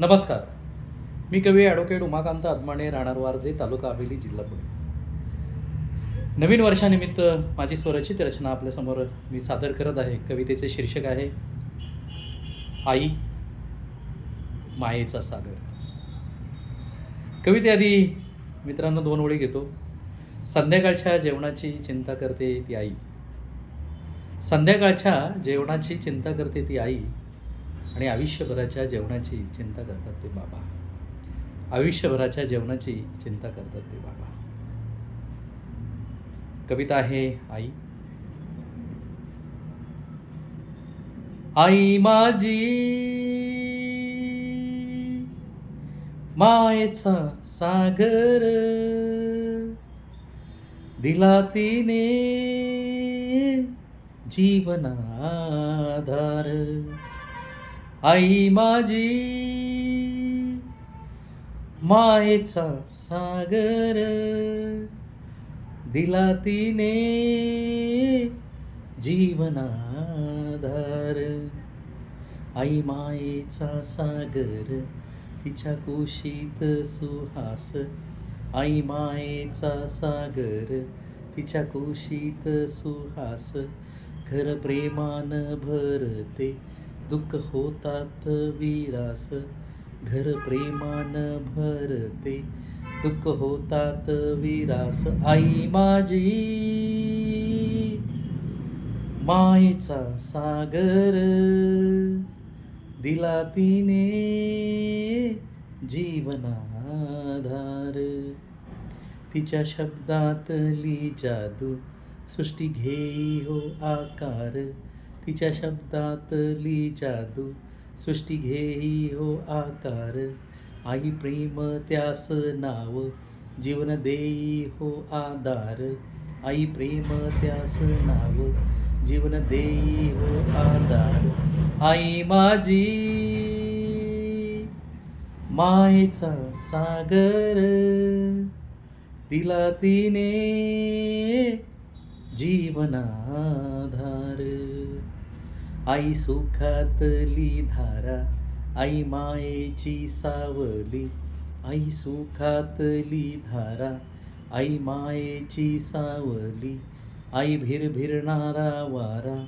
नमस्कार. मी कवी ॲडव्होकेट उमाकांत अदमाणे, राहणार वारजे, तालुका हवेली, जिल्हा पुणे. नवीन वर्षानिमित्त माझी स्वरचित रचना आपल्यासमोर मी सादर करत आहे. कवितेचे शीर्षक आहे आई मायेचा सागर. कवितेआधी मित्रांनो 2 ओळी घेतो. संध्याकाळच्या जेवणाची चिंता करते ती आई. संध्याकाळच्या जेवणाची चिंता करते ती आई आणि आयुष्यभराच्या जेवणाची चिंता करतात ते बाबा. आयुष्यभराच्या जेवणाची चिंता करतात ते बाबा. कविता आहे आई. आई माझी मायेचा सागर, दिला तिने जीवनाधार. आई माझी मायेचा सागर, दिला तिने जीवनाधार. आई मायेचा सागर, तिच्या कुशीत सुहास. आई मायेचा सागर, तिच्या कुशीत सुहास. घर प्रेमान भरते, दुःख होतात विरास. घर प्रेमान भरते, दुःख होतात विरास. आई माझी मायेचा सागर, दिला तिने जीवनाधार. तिच्या शब्दातली जादू सृष्टी घेई हो आकार. तिच्या शब्दातली जादू सृष्टी घेई हो आकार. आई प्रेम त्यास नाव, जीवन देई हो आधार. आई प्रेम त्यास नाव, जीवन देई हो आधार. आई माझी मायेचा सागर, दिला तिने जीवनाधार. आई सुखातली धारा, आई मायेची सावली. आई सुखातली धारा, आई मायेची सावली. आई भिरभिरणारा वारा,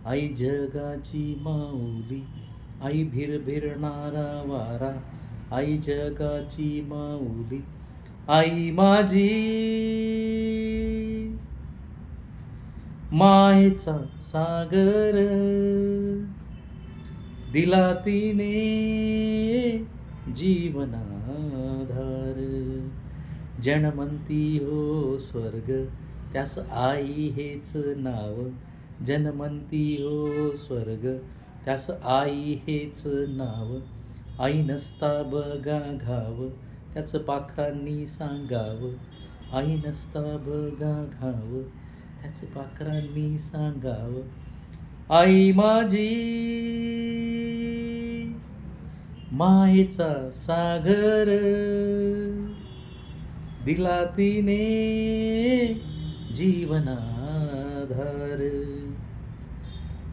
आई जगाची माऊली. आई भिरभिरणारा वारा, आई जगाची माऊली. आई माझी मायेचा सागर, दिला तिने जीवनाधार. जनमंती हो स्वर्ग, त्यास आई हेच नाव. जनमंती हो स्वर्ग, त्यास आई हेच नाव. आई नसता बघा घाव, त्याचं पाखरांनी सांगावं. आई नसता बघा घाव, त्याचं पाखरांनी सांगावं. आई माझी मायेचा सागर, दिला तिने जीवनाधार.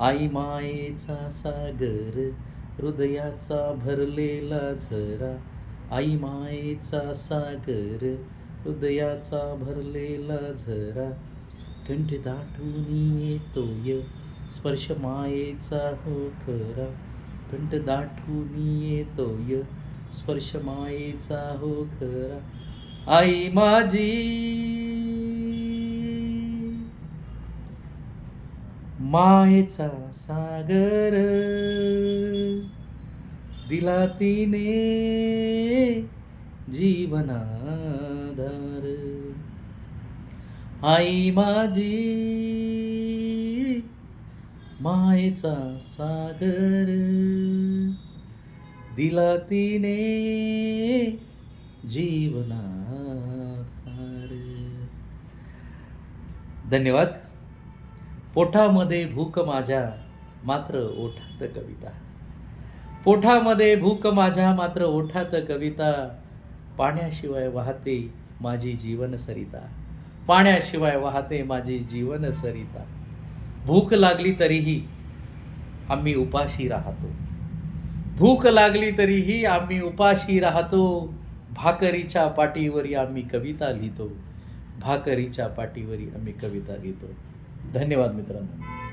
आई मायेचा सागर, हृदयाचा भरलेला झरा. आई मायेचा सागर, हृदयाचा भरलेला झरा. कंठ दाटून येतोय, स्पर्श मायेचा हो खरा. कंठ दाटून येतोय, स्पर्श मायेचा हो खरा. आई माझी मायेचा सागर, दिला तिने जीवनाधार. आई माझी मायेचा सागर, दिला तिने जीवनाधार. धन्यवाद. पोटामध्ये भूक माझ्या, मात्र ओठात कविता. पोटामध्ये भूक माझ्या, मात्र ओठात कविता. पाण्याशिवाय वाहते माझी जीवन सरिता. पाण्याशिवाय वाहते माझी जीवन सरिता. भूक लागली तरीही आम्ही उपाशी राहतो. भूक लागली तरीही आम्ही उपाशी राहतो, भाकरीच्या पाटीवरी आम्ही कविता लिहितो, भाकरीच्या पाटीवरी आम्ही कविता लिहितो. धन्यवाद मित्रांनो.